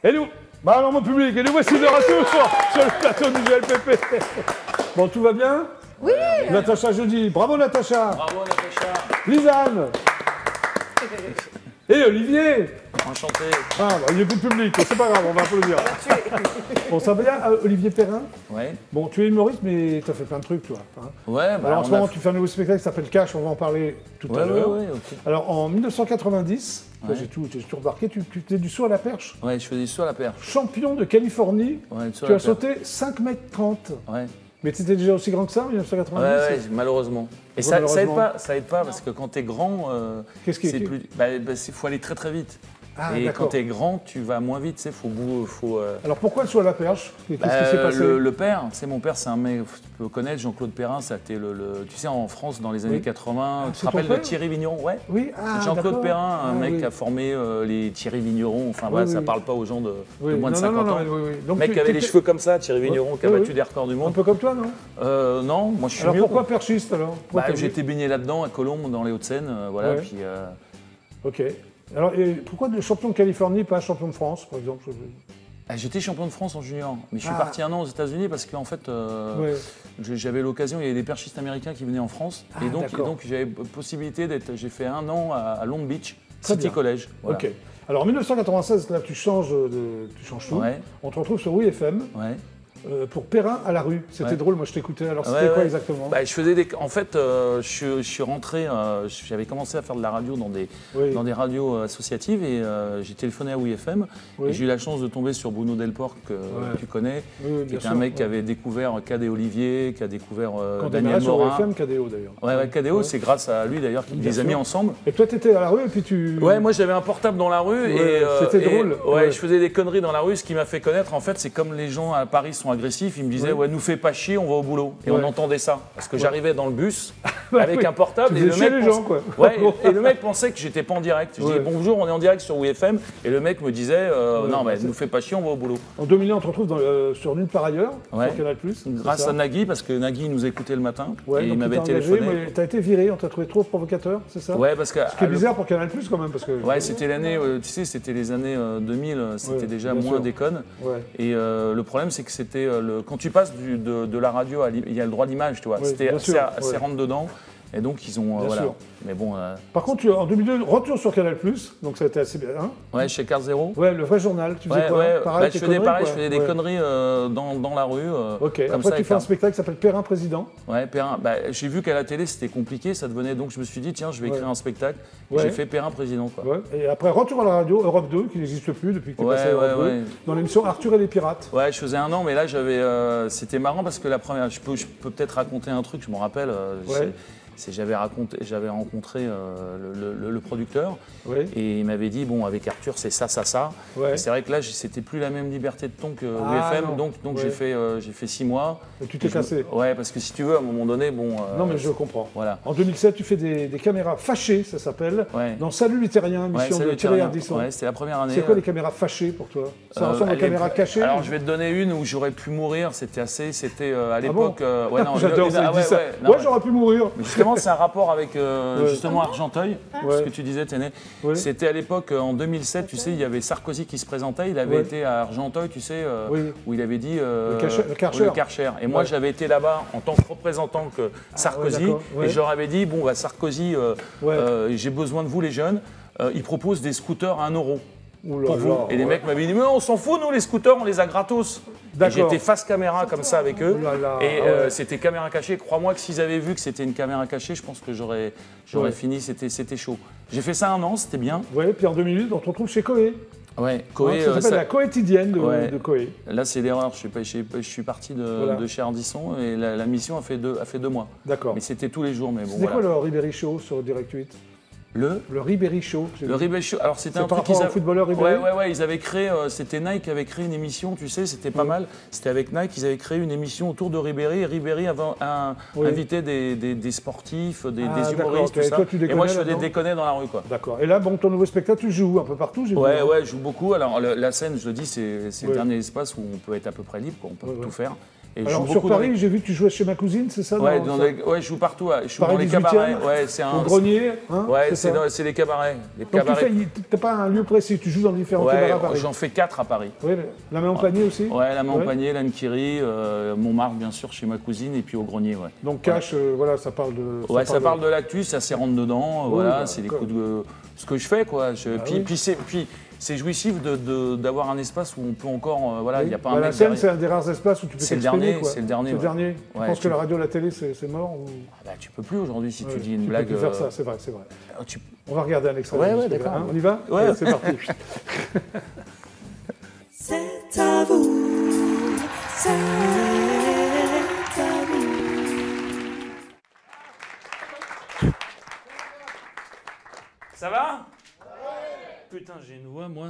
Et nous, bah alors mon public, et nous voici de retour sur le plateau du GLPP. Bon, tout va bien? Oui. Natacha Jeudi, bravo Natacha. Bravo Natacha. Lisanne. Et Olivier. Enchanté. Ah, bah, il n'y a plus de public, c'est pas grave, on va applaudir. Bon, ça va bien, Olivier Perrin? Ouais. Bon, tu es humoriste, mais tu as fait plein de trucs, toi. Hein. Ouais, bah alors en ce moment, tu fais un nouveau spectacle qui s'appelle Cash, on va en parler tout à l'heure. Ouais, ok. Alors en 1990, Ouais. j'ai tout remarqué, tu faisais du saut à la perche. Ouais, je faisais du saut à la perche. Champion de Californie, Ouais, tu as sauté 5,30 m. Ouais. Mais tu étais déjà aussi grand que ça en 1990? Ouais, malheureusement. Et ça aide pas parce que quand t'es grand, Qu'est-ce qui est plus. Faut aller très très vite. Ah, et d'accord. quand t'es grand, tu vas moins vite, tu sais, Alors pourquoi le saut à la perche? Qu'est-ce qui s'est passé? Le père, tu sais, mon père, c'est un mec, tu peux connaître, Jean-Claude Perrin, c'était tu sais, en France, dans les années 80, tu te rappelles de Thierry Vigneron? Ouais. Oui, Jean-Claude Perrin, un mec qui a formé les Thierry Vigneron, enfin voilà, ça parle pas aux gens de moins de 50 ans. Donc, mec qui avait les cheveux comme ça, Thierry Vigneron, qui a battu des records du Un monde. peu comme toi, non? Non, moi je suis Alors mieux. pourquoi perchiste alors? J'ai été baigné là-dedans, à Colombes, dans les Hauts-de-Seine, voilà, Ouais. puis... Ok. Alors pourquoi champion de Californie, pas champion de France, par exemple? J'étais champion de France en junior, mais je suis parti un an aux États-Unis parce qu'en fait, j'avais l'occasion, il y avait des perchistes américains qui venaient en France, et donc j'avais possibilité d'être. J'ai fait un an à Long Beach, City College. Voilà. Ok. Alors en 1996, là, tu changes tout. Ouais. On te retrouve sur WeFM. Ouais. Pour Perrin à la rue. C'était drôle, moi je t'écoutais. Alors c'était quoi exactement? Je faisais en fait, je suis rentré, j'avais commencé à faire de la radio dans des radios associatives et j'ai téléphoné à WeFM et j'ai eu la chance de tomber sur Bruno Delport que tu connais, qui était un mec qui avait découvert Cadet Olivier, qui a découvert Daniel Morin. Sur WeFM, KDO d'ailleurs. Ouais, KDO, c'est grâce à lui d'ailleurs qu'il les a mis ensemble. Et toi tu étais à la rue et puis tu... Ouais, moi j'avais un portable dans la rue et c'était drôle. Ouais, je faisais des conneries dans la rue. Ce qui m'a fait connaître, en fait, c'est comme les gens à Paris sont agressifs, ils me disaient nous fais pas chier, on va au boulot. Et on entendait ça parce que j'arrivais dans le bus avec un portable et le mec pensait que j'étais pas en direct. Je dis bonjour, on est en direct sur WeFM et le mec me disait non nous fais pas chier, on va au boulot. En 2001, on te retrouve sur Nulle part ailleurs sur Canal+. Grâce à Nagui, parce que Nagui nous écoutait le matin et il m'avait téléphoné. téléphoné. Tu as été viré, on t'a trouvé trop provocateur, c'est ça? Ouais, parce que ce qui est bizarre pour Canal+ quand même, parce que c'était l'année, tu sais, c'était les années 2000, c'était déjà moins déconne. Et le problème, c'est que c'était quand tu passes de la radio, il y a le droit d'image, tu vois. C'était assez rentre dedans. Et donc, ils ont. Voilà. Mais bon. Par contre, en 2002, retour sur Canal+, donc ça a été assez bien. Hein, ouais, chez Carte Zéro. Ouais, le vrai journal. Tu faisais quoi? Pareil, je faisais des conneries dans la rue. Ok, comme après ça, tu fais un spectacle qui s'appelle Perrin Président. Ouais, Perrin. J'ai vu qu'à la télé, c'était compliqué, ça devenait. Donc, je me suis dit, tiens, je vais écrire un spectacle. J'ai fait Perrin Président, quoi. Ouais. Et après, retour à la radio, Europe 2, qui n'existe plus depuis que tu es passé à Europe 2, dans l'émission Arthur et les Pirates. Ouais, je faisais un an, mais là, c'était marrant parce que la première. Je peux peut-être raconter un truc, je m'en rappelle. J'avais rencontré le producteur et il m'avait dit bon avec Arthur c'est ça. Et c'est vrai que là c'était plus la même liberté de ton que WeFM donc j'ai fait 6 mois. Et tu t'es cassé. Ouais, parce que si tu veux à un moment donné non mais je comprends. Voilà. En 2007 tu fais des caméras fâchées, ça s'appelle, dans Salut les Terriens, émission de Thierry Ardisson. Ouais, c'était la première année. C'est quoi les caméras fâchées pour toi? Ça ressemble aux caméras cachées? Alors je vais te donner une où j'aurais pu mourir. C'était à l'époque. J'adore ça. Moi j'aurais pu mourir. C'est un rapport avec justement Argenteuil, ce que tu disais, Téné. C'était à l'époque, en 2007, tu sais, il y avait Sarkozy qui se présentait, il avait été à Argenteuil, tu sais, où il avait dit le Karcher. Et moi, j'avais été là-bas en tant que représentant que Sarkozy, et je leur avais dit, bon, Sarkozy, j'ai besoin de vous les jeunes, il propose des scooters à 1 euro. Pour vous. Et les mecs m'avaient dit, mais on s'en fout, nous les scooters, on les a gratos. J'étais face caméra comme ça avec eux. C'était caméra cachée. Crois-moi que s'ils avaient vu que c'était une caméra cachée, je pense que j'aurais fini, c'était chaud. J'ai fait ça 1 an, c'était bien. Ouais, puis en 2008, on te retrouve chez Coé. Ouais, Coé. Ça s'appelle la quotidienne de Coé. Là, c'est l'erreur. Je suis parti de chez Ardisson et la mission a fait 2 mois. D'accord. Mais c'était tous les jours. C'était quoi le Ribéry Show sur Direct 8? Le Ribéry Show. Le Ribéry Show. Alors c'était un truc qu'ils avaient. Footballeur Ribéry. Ouais. Ils avaient créé. C'était Nike qui avait créé une émission. Tu sais, c'était pas mal. C'était avec Nike. Ils avaient créé une émission autour de Ribéry. Et Ribéry avait invité des sportifs, des humoristes, tout ça. Et moi, je faisais des déconner dans la rue, quoi. D'accord. Et là, bon, ton nouveau spectacle, tu joues un peu partout. Ouais, je joue beaucoup. Alors la scène, je le dis, c'est le dernier espace où on peut être à peu près libre, quoi. On peut tout faire. Et alors, sur Paris, j'ai vu que tu jouais chez ma cousine, c'est ça? Ouais, je joue partout. Je joue dans les cabarets. Ouais, c'est au grenier, hein, ouais, c'est les cabarets. Donc tu n'as pas un lieu précis, tu joues dans différents cabarets à Paris? J'en fais 4 à Paris. Oui, la main au panier aussi? Ouais, la main au panier, l'Anquiri, Montmartre, bien sûr, chez ma cousine, et puis au grenier, ouais. Donc cash, voilà, ça parle de... Ça parle de l'actu, ça s'y rentre dedans, voilà, c'est des coups de... Ce que je fais, quoi. Puis c'est jouissif d'avoir un espace où on peut encore, voilà, il n'y a pas un mec la scène, c'est un des rares espaces où tu peux t'exprimer. C'est le dernier. C'est le dernier. Tu penses que la radio, la télé, c'est mort ou... Tu peux plus aujourd'hui si tu dis une blague. Tu peux plus faire ça, c'est vrai, c'est vrai. On va regarder un extrait. Ouais, d'accord. Hein, on y va? Ouais, c'est parti. C'est à vous, c'est à vous. Ça va? Putain, j'ai une voix, moi.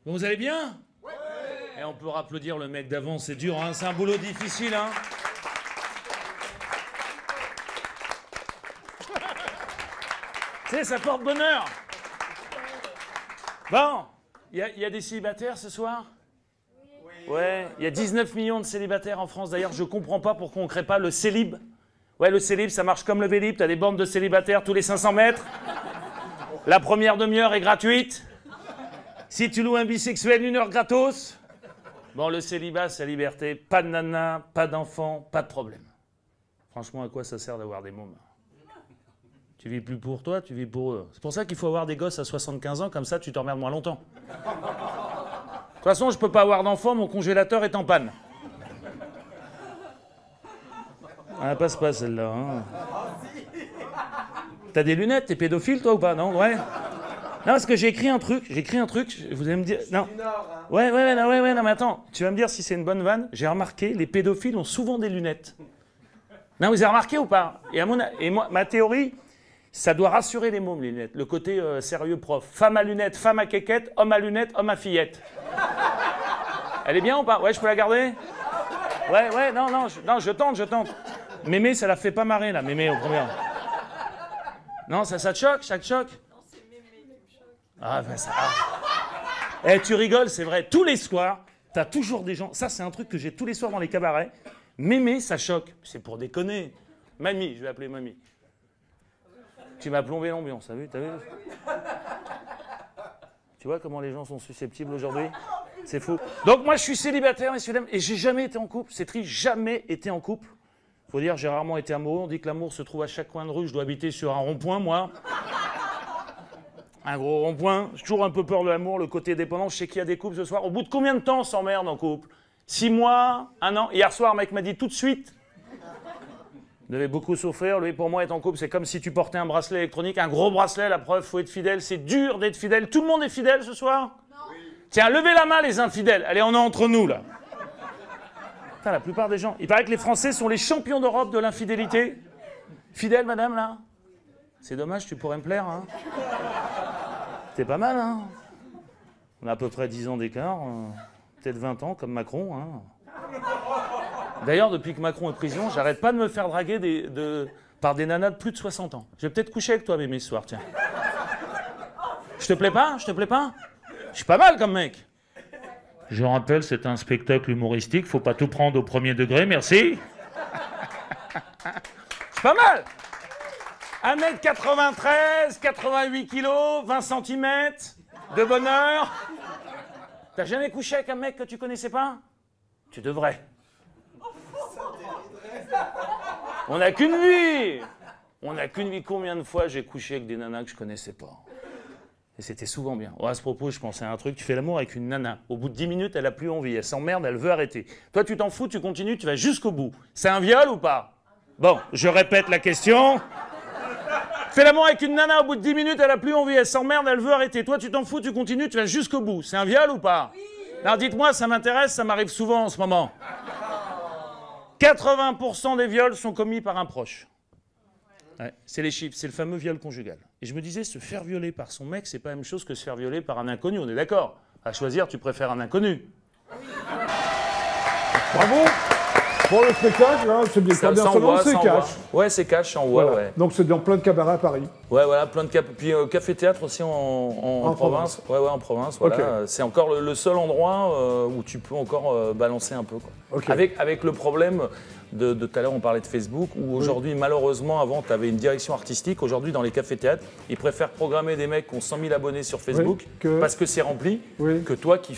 Bon, vous allez bien? Ouais. Et on peut applaudir le mec d'avant, c'est dur, hein. C'est un boulot difficile, hein. Tu sais, ça porte bonheur. Bon, il y a des célibataires ce soir? Oui. Ouais, il y a 19 millions de célibataires en France. D'ailleurs, je comprends pas pourquoi on crée pas le célib. Ouais, le célib, ça marche comme le vélib. T'as des bandes de célibataires tous les 500 mètres. La première demi-heure est gratuite. Si tu loues un bisexuel, 1 heure gratos. Bon, le célibat, c'est la liberté. Pas de nana, pas d'enfant, pas de problème. Franchement, à quoi ça sert d'avoir des mômes? Tu vis plus pour toi, tu vis pour eux. C'est pour ça qu'il faut avoir des gosses à 75 ans, comme ça tu t'emmerdes moins longtemps. De toute façon, je peux pas avoir d'enfant, mon congélateur est en panne. Ah, passe pas celle-là. Hein. T'as des lunettes, t'es pédophile toi ou pas? Non, ouais. Non, parce que j'ai écrit un truc, vous allez me dire... Non. Ouais, non, mais attends, tu vas me dire si c'est une bonne vanne. J'ai remarqué, les pédophiles ont souvent des lunettes. Non, vous avez remarqué ou pas? Et moi, ma théorie, ça doit rassurer les mômes, les lunettes. Le côté sérieux prof. Femme à lunettes, femme à quéquette, homme à lunettes, homme à fillette. Elle est bien ou pas? Ouais, je peux la garder? Ouais, non, je tente. Mémé, ça la fait pas marrer, là, Mémé, au premier. Non, ça te choque? Ça te choque? Ah, ben ça... Eh, tu rigoles, c'est vrai. Tous les soirs, t'as toujours des gens... Ça, c'est un truc que j'ai tous les soirs dans les cabarets. Mémé, ça choque. C'est pour déconner. Mamie, je vais appeler Mamie. Tu m'as plombé l'ambiance, t'as vu? Tu vois comment les gens sont susceptibles aujourd'hui? C'est fou. Donc moi, je suis célibataire, messieurs, dames, et j'ai jamais été en couple. C'est triste, jamais été en couple. Faut dire, j'ai rarement été amoureux. On dit que l'amour se trouve à chaque coin de rue. Je dois habiter sur un rond-point, moi. Un gros rond-point. J'ai toujours un peu peur de l'amour, le côté dépendant. Je sais qu'il y a des couples ce soir. Au bout de combien de temps on s'emmerde en couple? 6 mois? 1 an? Hier soir, un mec m'a dit tout de suite. Vous devez beaucoup souffrir. Lui, pour moi, être en couple, c'est comme si tu portais un bracelet électronique. Un gros bracelet, la preuve, faut être fidèle. C'est dur d'être fidèle. Tout le monde est fidèle ce soir? Non. Tiens, levez la main, les infidèles. Allez, on est entre nous, là. Putain, la plupart des gens... Il paraît que les Français sont les champions d'Europe de l'infidélité. Fidèle, madame, là? C'est dommage, tu pourrais me plaire, hein? C'est pas mal, hein? On a à peu près 10 ans d'écart. Peut-être 20 ans, comme Macron, hein? D'ailleurs, depuis que Macron est président, j'arrête pas de me faire draguer par des nanas de plus de 60 ans. Je vais peut-être coucher avec toi, Mémé, ce soir, tiens. Je te plais pas? Je suis pas mal comme mec. Je rappelle, c'est un spectacle humoristique, faut pas tout prendre au premier degré, merci. C'est pas mal. 1m93, 88 kilos, 20 cm, de bonheur. T'as jamais couché avec un mec que tu connaissais pas? Tu devrais. On n'a qu'une vie. Combien de fois j'ai couché avec des nanas que je connaissais pas? Et c'était souvent bien. Oh, à ce propos, je pensais à un truc. Tu fais l'amour avec une nana. Au bout de 10 minutes, elle a plus envie. Elle s'emmerde, elle veut arrêter. Toi, tu t'en fous, tu continues, tu vas jusqu'au bout. C'est un viol ou pas? Bon, je répète la question. Fais l'amour avec une nana, au bout de 10 minutes, elle a plus envie. Elle s'emmerde, elle veut arrêter. Toi, tu t'en fous, tu continues, tu vas jusqu'au bout. C'est un viol ou pas? Oui. Alors dites-moi, ça m'intéresse, ça m'arrive souvent en ce moment. 80% des viols sont commis par un proche. Ouais, c'est les chiffres, c'est le fameux viol conjugal. Et je me disais, se faire violer par son mec, c'est pas la même chose que se faire violer par un inconnu, on est d'accord? À choisir, tu préfères un inconnu. Bravo! Pour le spectacle, hein, c'est bien, bien seulement, c'est cash. Ouais, c'est cash, en voix, voilà. ouais. Donc c'est dans plein de cabarets à Paris. Ouais, voilà, plein de puis café-théâtre aussi en province. Ouais, en province, voilà. Okay. C'est encore le seul endroit où tu peux encore balancer un peu, quoi. Okay. Avec le problème de tout à l'heure, on parlait de Facebook, où aujourd'hui, malheureusement, avant, tu avais une direction artistique. Aujourd'hui, dans les cafés-théâtres, ils préfèrent programmer des mecs qui ont 100 000 abonnés sur Facebook parce que c'est rempli, que toi qui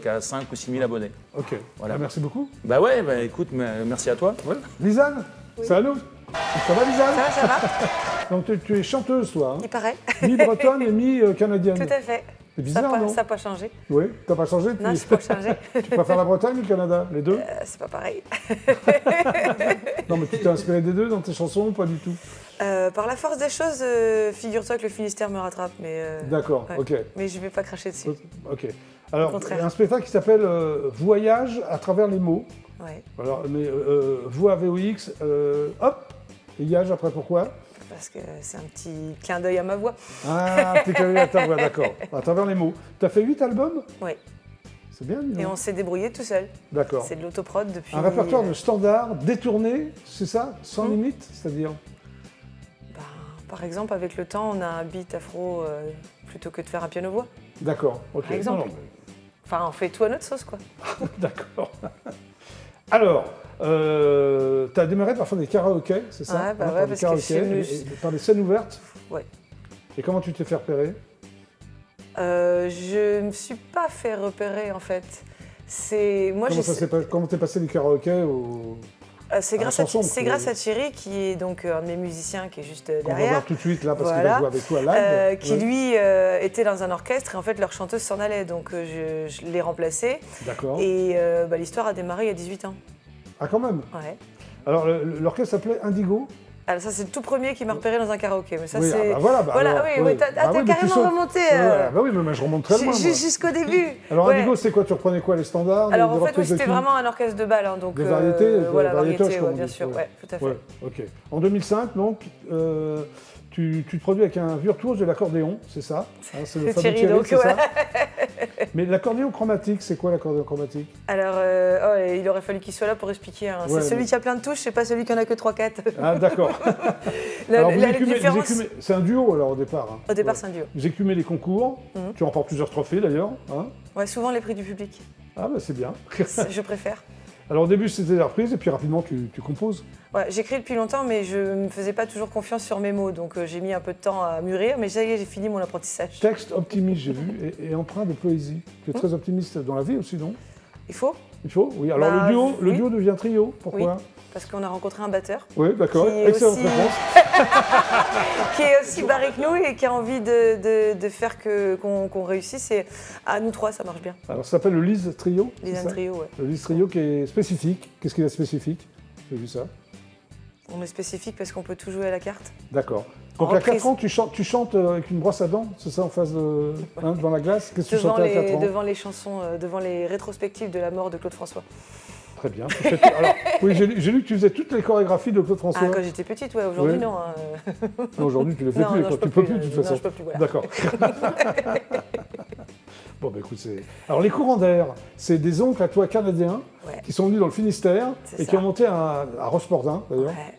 as 5 ou 6 000 abonnés. Ok, voilà. Merci beaucoup. Bah ouais, bah écoute, merci à toi. Ouais. Lisanne, salut. Ça va, Lisanne? Ça va. Donc tu es chanteuse, toi, hein? Il paraît. Mi-bretonne et mi-canadienne. Tout à fait. C'est bizarre, non? Ça n'a pas changé. Oui, t'as pas changé? Non, je n'ai pas changé. Tu préfères la Bretagne ou le Canada? Les deux? C'est pas pareil. Non, mais tu t'es inspiré des deux dans tes chansons ou pas du tout? Par la force des choses, figure-toi que le Finistère me rattrape. D'accord, ok. Mais je ne vais pas cracher dessus. Ok. Alors, il y a un spectacle qui s'appelle Voyage à travers les mots. Ouais. Alors, mais voix VOX, hop, voyage après pourquoi? Parce que c'est un petit clin d'œil à ma voix. Ah, un petit clin d'œil à ta voix, d'accord. À travers les mots. Tu as fait 8 albums? Oui. C'est bien, dis-donc. Et on s'est débrouillé tout seul. D'accord. C'est de l'autoprod depuis... Un répertoire de standards détourné, c'est ça? Sans limite, c'est-à-dire? Par exemple, avec le temps, on a un beat afro plutôt que de faire un piano-voix. D'accord, ok. Par exemple. Non, mais... Enfin, on fait tout à notre sauce, quoi. D'accord. Alors, tu as démarré par faire des karaokés, c'est ça? Ouais, ouais, parce que par des scènes ouvertes? Ouais. Et comment tu t'es fait repérer? Je ne me suis pas fait repérer, en fait. Comment t'es passé du karaoké au... C'est grâce à Thierry, qui est donc un de mes musiciens, qui est juste derrière. On va voir tout de suite, là, parce qu'il va jouer avec toi live. Qui, lui, était dans un orchestre, et en fait, leur chanteuse s'en allait, donc je l'ai remplacée. D'accord. Et l'histoire a démarré il y a 18 ans. Ah, quand même? Ouais. Alors, l'orchestre s'appelait Indigo? Alors ça, c'est le tout premier qui m'a repéré dans un karaoké. Mais ça, oui, c'est... T'as carrément remonté. Bah oui, mais moi, je remonte très loin. Jusqu'au début. Alors, Indigo, c'est quoi? Tu reprenais quoi? Les standards? Alors, en fait, c'était vraiment un orchestre de bal. Hein, donc, des variétés? Voilà, variétés, bien sûr. Ouais, tout à fait. Ouais, ok. En 2005, donc, tu te produis avec un virtuose de l'accordéon, c'est ça? Hein, c'est le fameux Thierry, c'est ça? Mais l'accordéon chromatique, c'est quoi l'accordéon chromatique? Alors, il aurait fallu qu'il soit là pour expliquer. Hein. C'est celui qui a plein de touches, c'est pas celui qui en a que 3-4. Ah, d'accord. C'est un duo, alors, au départ. Hein. Au départ, c'est un duo. Vous écumez les concours. Tu remportes plusieurs trophées, d'ailleurs. Hein. Ouais, souvent les prix du public. Ah, bah c'est bien. Je préfère. Alors, au début, c'était la reprise, et puis rapidement, tu composes. Ouais, j'écris depuis longtemps, mais je ne me faisais pas toujours confiance sur mes mots, donc j'ai mis un peu de temps à mûrir, mais ça y est, j'ai fini mon apprentissage. Texte optimiste, j'ai vu, et empreint de poésie. Tu es très optimiste dans la vie aussi, non? Il faut. Il faut, oui. Alors le duo devient trio, pourquoi? Oui, parce qu'on a rencontré un batteur. Oui, d'accord, excellente réponse. Qui est aussi barré que nous et qui a envie de faire qu'on réussisse, et à nous trois, ça marche bien. Alors ça s'appelle le Lise Trio? Lise Trio, ouais. Le Lise Trio qui est spécifique. Qu'est-ce qu'il a de spécifique? J'ai vu ça. On est spécifique parce qu'on peut tout jouer à la carte. D'accord. Donc à 4 ans, tu chantes avec une brosse à dents, c'est ça, en face de, devant la glace? Qu'est-ce que tu chantais à 4 ans? Devant les chansons, devant les rétrospectives de la mort de Claude François. Très bien. Alors, oui, j'ai lu que tu faisais toutes les chorégraphies de Claude François. Ah, quand j'étais petite, ouais. Aujourd'hui, non. Non, aujourd'hui, tu les fais plus. Tu peux plus, de toute façon. Non, je peux plus, voilà. D'accord. Bon, bah écoute, c'est... Alors, les courants d'air, c'est des oncles à toi canadiens qui sont venus dans le Finistère et qui ont monté à Rospordin, d'ailleurs. Ouais.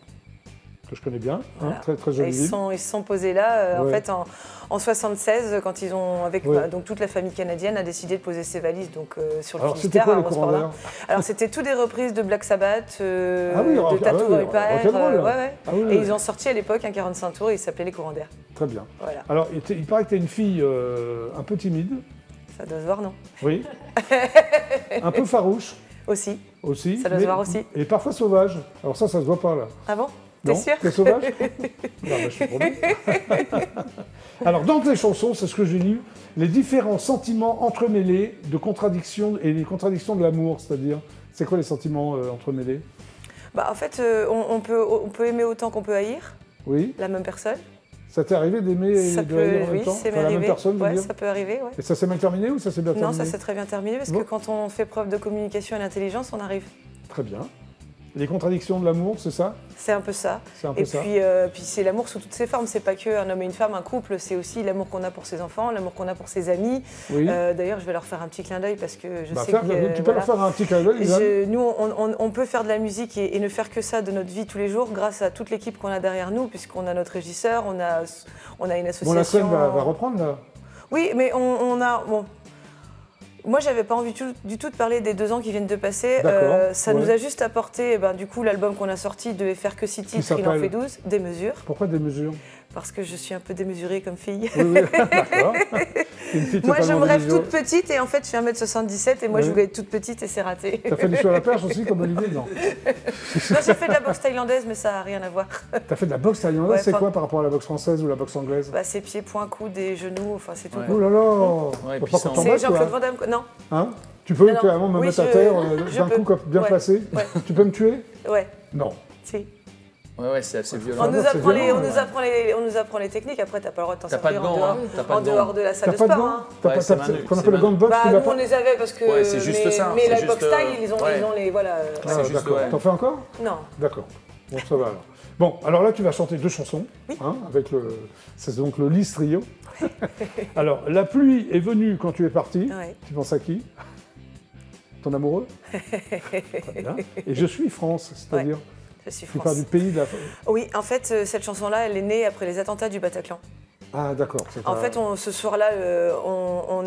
Que je connais bien, voilà. Très, très jolie ville. Ils se sont posés là, en fait, en 76, quand ils ont, avec donc toute la famille canadienne, a décidé de poser ses valises donc, sur le Finistère, à Rospordin. Alors, c'était tout des reprises de Black Sabbath, de Tattoo Repair, et ils ont sorti à l'époque un 45 tours, et il s'appelait Les Courants d'air. Très bien. Voilà. Alors, il paraît que tu es une fille un peu timide. Ça doit se voir, non? Oui. Un peu farouche. Aussi. Aussi. Ça doit se voir aussi. Et parfois sauvage. Alors ça se voit pas, là. Ah bon? T'es sûr? T'es sauvage? Non, je suis promis. Alors, dans tes chansons, c'est ce que j'ai lu, les différents sentiments entremêlés de contradictions et les contradictions de l'amour, c'est-à-dire, c'est quoi les sentiments entremêlés? En fait, on peut aimer autant qu'on peut haïr. Oui. La même personne. Ça t'est arrivé d'aimer et de haïr en même temps? Oui, la même personne, ouais, ça peut arriver. Ouais. Et ça s'est mal terminé ou ça s'est bien terminé? Non, ça s'est très bien terminé parce que quand on fait preuve de communication et d'intelligence, on arrive. Très bien. Les contradictions de l'amour, c'est ça? C'est un peu ça. Puis c'est l'amour sous toutes ses formes. C'est pas qu'un homme et une femme, un couple. C'est aussi l'amour qu'on a pour ses enfants, l'amour qu'on a pour ses amis. Oui. D'ailleurs, je vais leur faire un petit clin d'œil parce que je sais que... Tu peux leur faire un petit clin d'œil, nous, on peut faire de la musique et ne faire que ça de notre vie tous les jours grâce à toute l'équipe qu'on a derrière nous, puisqu'on a notre régisseur, on a une association... Bon, la scène va reprendre, là. Oui, mais on a... Bon, moi, j'avais pas envie du tout de parler des 2 ans qui viennent de passer. Ça nous a juste apporté, du coup, l'album qu'on a sorti devait faire que 6 titres, il en fait 12, Des mesures. Pourquoi Des mesures? Parce que je suis un peu démesurée comme fille. Oui, d'accord. Moi, je me rêve toute petite et en fait, je suis 1m77 et moi, je voulais être toute petite et c'est raté. T'as fait du saut à la perche aussi, comme Olivier? Non. Non, j'ai fait de la boxe thaïlandaise, mais ça n'a rien à voir. T'as fait de la boxe thaïlandaise? Ouais, c'est quoi par rapport à la boxe française ou la boxe anglaise? C'est pieds, poings, coudes et genoux, enfin, c'est tout. Ouais. Oh là là! C'est Jean-Claude Van Damme, non? Hein? Tu peux carrément me mettre à terre d'un coup bien placé? Tu peux me tuer? Ouais. Non. Si. Ouais, c'est assez violent. On nous apprend les techniques, après t'as pas le droit de t'en servir en dehors de la salle de sport. T'as pas de qu'on appelle le gant de boxe? Nous on les avait parce que... Ouais, c'est juste ça. Mais la boxe taille, ils ont les... Voilà. D'accord. T'en fais encore? Non. D'accord. Bon, ça va alors. Bon, alors là tu vas chanter 2 chansons, avec c'est donc le Lise Trio. Alors, la pluie est venue quand tu es parti. Tu penses à qui? Ton amoureux? Très bien. Et je suis France, c'est-à-dire? Je suis France. Tu pars du pays de la... Oui, en fait, cette chanson-là, elle est née après les attentats du Bataclan. Ah, d'accord. En fait, ce soir-là, on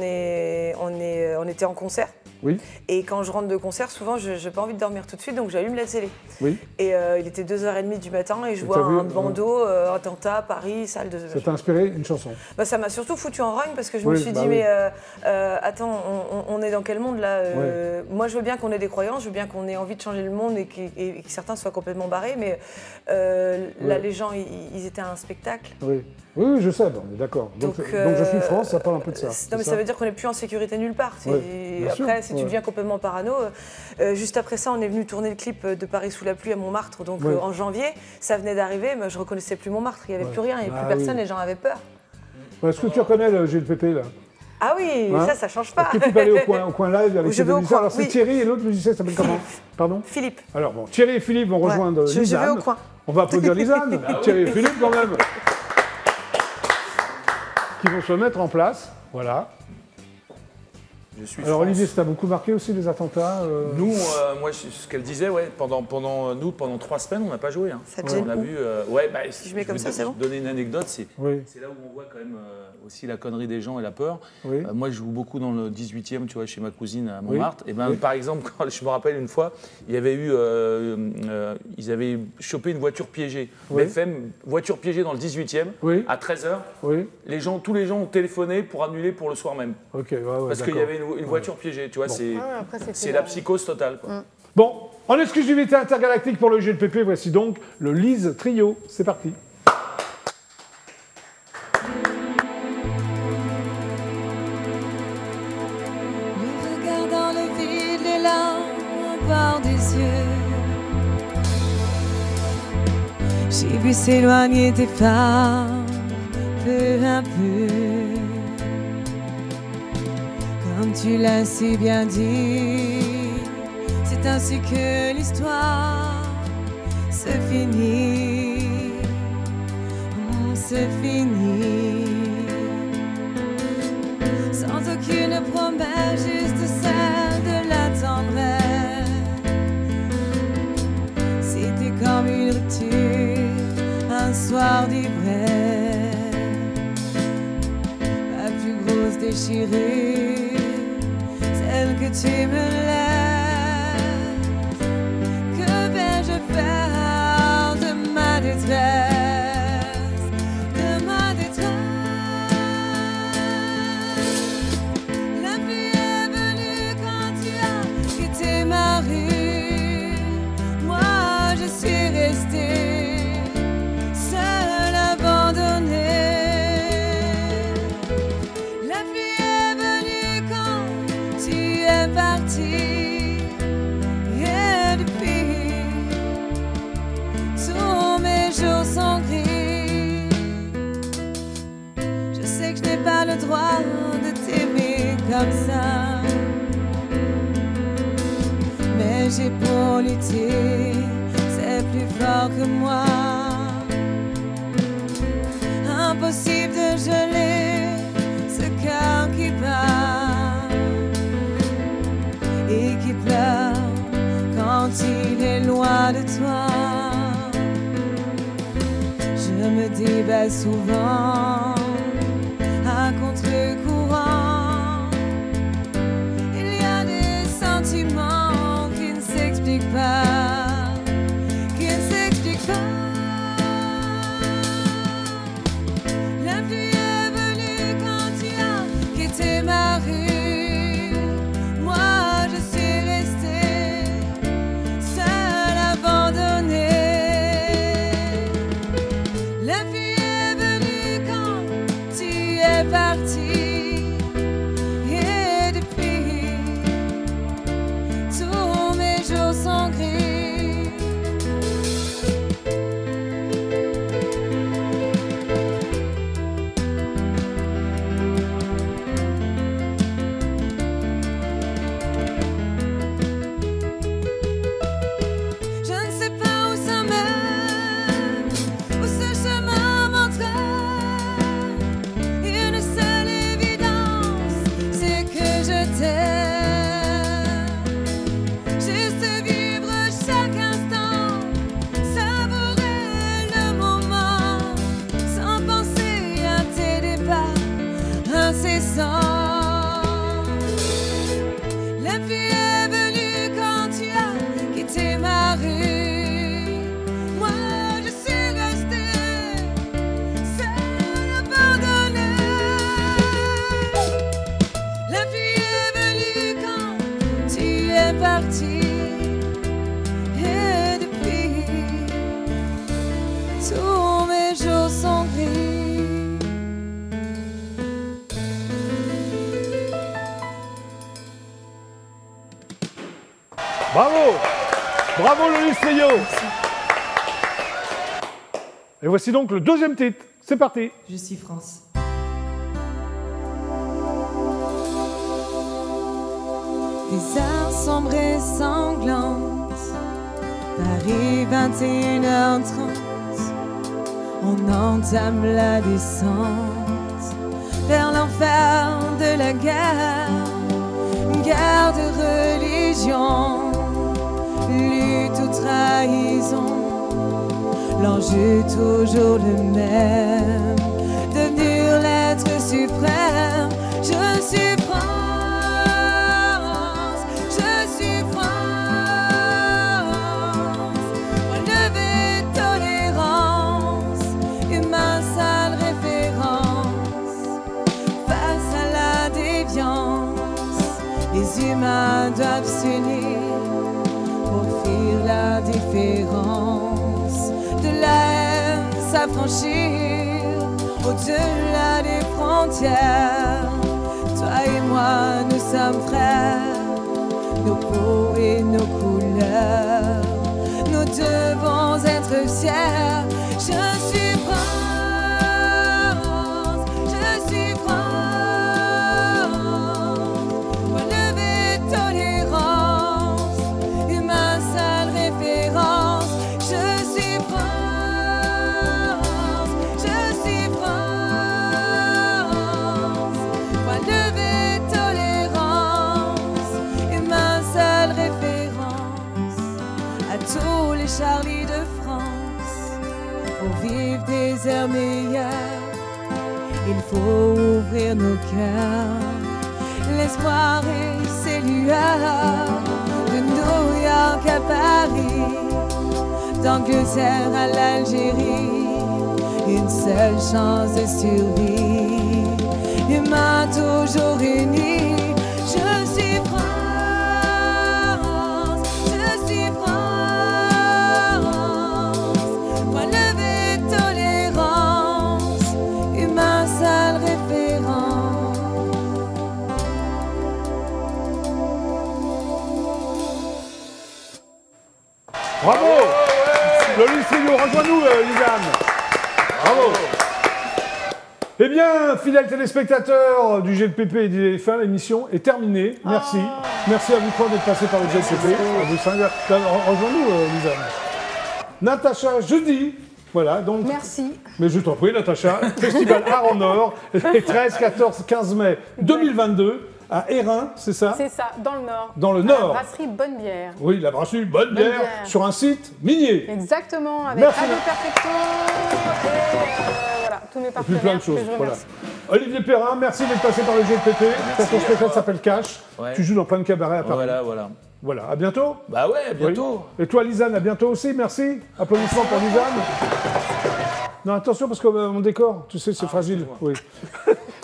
était en concert. Oui. Et quand je rentre de concert, souvent, je n'ai pas envie de dormir tout de suite, donc j'allume la télé. Oui. Et il était 2h30 du matin et je vois un bandeau, attentat, Paris, salle de... Ça t'a inspiré une chanson? Ça m'a surtout foutu en rogne parce que je me suis dit, mais attends, on est dans quel monde là? Moi, je veux bien qu'on ait des croyances, je veux bien qu'on ait envie de changer le monde et que certains soient complètement barrés, mais là, les gens, ils étaient à un spectacle. Oui. Oui, je sais, on est d'accord. Donc je suis France, ça parle un peu de ça. Non, mais ça veut dire qu'on n'est plus en sécurité nulle part. Après, si tu deviens complètement parano, juste après ça, on est venu tourner le clip de Paris sous la pluie à Montmartre. Donc en janvier, ça venait d'arriver, mais je ne reconnaissais plus Montmartre. Il n'y avait plus rien, il n'y avait plus personne, les gens avaient peur. Est-ce que tu reconnais le GLPP là? Ah oui, ça change pas. Est-ce que tu peux aller au coin live avec les musiciens? Alors c'est Thierry et l'autre musicien s'appelle comment? Pardon? Philippe. Alors bon, Thierry et Philippe vont rejoindre Lisanne. Je vais au coin. On va applaudir Lisanne. Thierry et Philippe quand même. Qui vont se mettre en place, voilà. Alors Olivier, ça t'a beaucoup marqué aussi les attentats Nous, moi, ce qu'elle disait, pendant 3 semaines, on n'a pas joué. Hein. Ça te gêne? On a vu, si je mets comme ça, c'est bon. Donner une anecdote, c'est là où on voit quand même aussi la connerie des gens et la peur. Moi, je joue beaucoup dans le 18e, tu vois, chez ma cousine à Montmartre. Et par exemple, quand je me rappelle une fois, il y avait eu, ils avaient chopé une voiture piégée. BFM, voiture piégée dans le 18e, à 13h. Tous les gens ont téléphoné pour annuler pour le soir même. Parce qu'il y avait une voiture piégée, tu vois, c'est la psychose totale. Quoi. Bon, en exclusivité intergalactique pour le GLPP, voici donc le Lise Trio. C'est parti. Le regard dans le vide, les larmes au bord des yeux. J'ai vu s'éloigner tes flammes, peu à peu. Comme tu l'as si bien dit, c'est ainsi que l'histoire se finit, se finit. Sans aucune promesse, juste celle de la tendresse. C'était comme une rupture, un soir d'ivresse. Ma plus grosse déchirure, celle que tu me laisses. Que vais-je faire de ma détresse? Le droit de t'aimer comme ça, mais j'ai pour lutter, c'est plus fort que moi. Impossible de geler ce cœur qui bat et qui pleure quand il est loin de toi. Je me débat souvent à contre-courant. Il y a des sentiments qui ne s'expliquent pas, qui ne s'expliquent pas. La pluie est venue quand tu as quitté ma rue. Moi je suis restée seule, abandonnée. La pluie est venue quand tu es parti. Et depuis, tous mes jours sont gris. Je ne sais pas où ça mène, où ce chemin m'entraîne. Une seule évidence, c'est que je t'aime. Juste vivre chaque instant, savourer le moment, sans penser à tes débats incessants. La pluie est venue quand tu as quitté ma rue. Moi je suis restée seule, abandonnée. La pluie est venue quand tu es parti. Et depuis, tous mes jours sont gris. Bravo! Bravo Lolis Trio! Et voici donc le deuxième titre. C'est parti! Je suis France. Des heures sombres et sanglantes, Paris 21h30, on entame la descente vers l'enfer de la guerre, guerre de religion, lutte ou trahison, l'enjeu toujours le même, devenir l'être suprême. Je suis France, je suis France, relever tolérance, humain sale référence, face à la déviance, les humains doivent s'unir pour fuir la différence, de la haine s'affranchir au-delà des frontières. Toi et moi, nous sommes frères, nos peaux et nos couleurs, nous devons être fiers. Je suis France, je suis France, relever tolérance, humain sale référence. Je suis France, je suis France, relever tolérance, humain sale référence. À tous les Charlie de France, pour vivre des heures meilleures, il faut ouvrir nos cœurs. L'espoir et ses lueurs, de New York à Paris, d'Angleterre à l'Algérie, une seule chance de survie, humains toujours unis. Je suis France, je suis France, relever tolérance, humain sale référence. Bravo! Lolis Trio, rejoins-nous, Lisanne. Bravo! Eh bien, fidèles téléspectateurs du GLPP et du fin, l'émission est terminée. Merci. Merci à vous trois d'être passés par le GLPP. Rejoins-nous, Lisa. Natacha, jeudi. Voilà, donc. Merci. Mais je t'en prie, Natacha. Festival Art en Or, les 13, 14, 15 mai 2022. À Hérin, c'est ça? C'est ça, dans le Nord. Dans le Nord. La brasserie Bonne Bière. Oui, la brasserie Bonne Bière, sur un site minier. Exactement, avec Radio Perfecto et voilà, tous mes partenaires. Plein de choses, voilà. Olivier Perrin, merci d'être passé par le GLPP. Ton spectacle s'appelle Cash. Ouais. Tu joues dans plein de cabarets à Paris. Voilà. Voilà, à bientôt. Bah ouais, à bientôt. Oui. Et toi, Lisanne, à bientôt aussi, merci. Applaudissements pour Lisanne. Non, attention, parce que mon décor, tu sais, c'est fragile. Oui.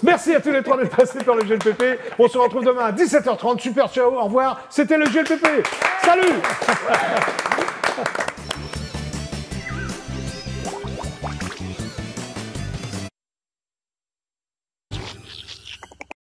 Merci à tous les trois d'être passés par le GLPP. On se retrouve demain à 17h30. Super, ciao, au revoir. C'était le GLPP. Salut.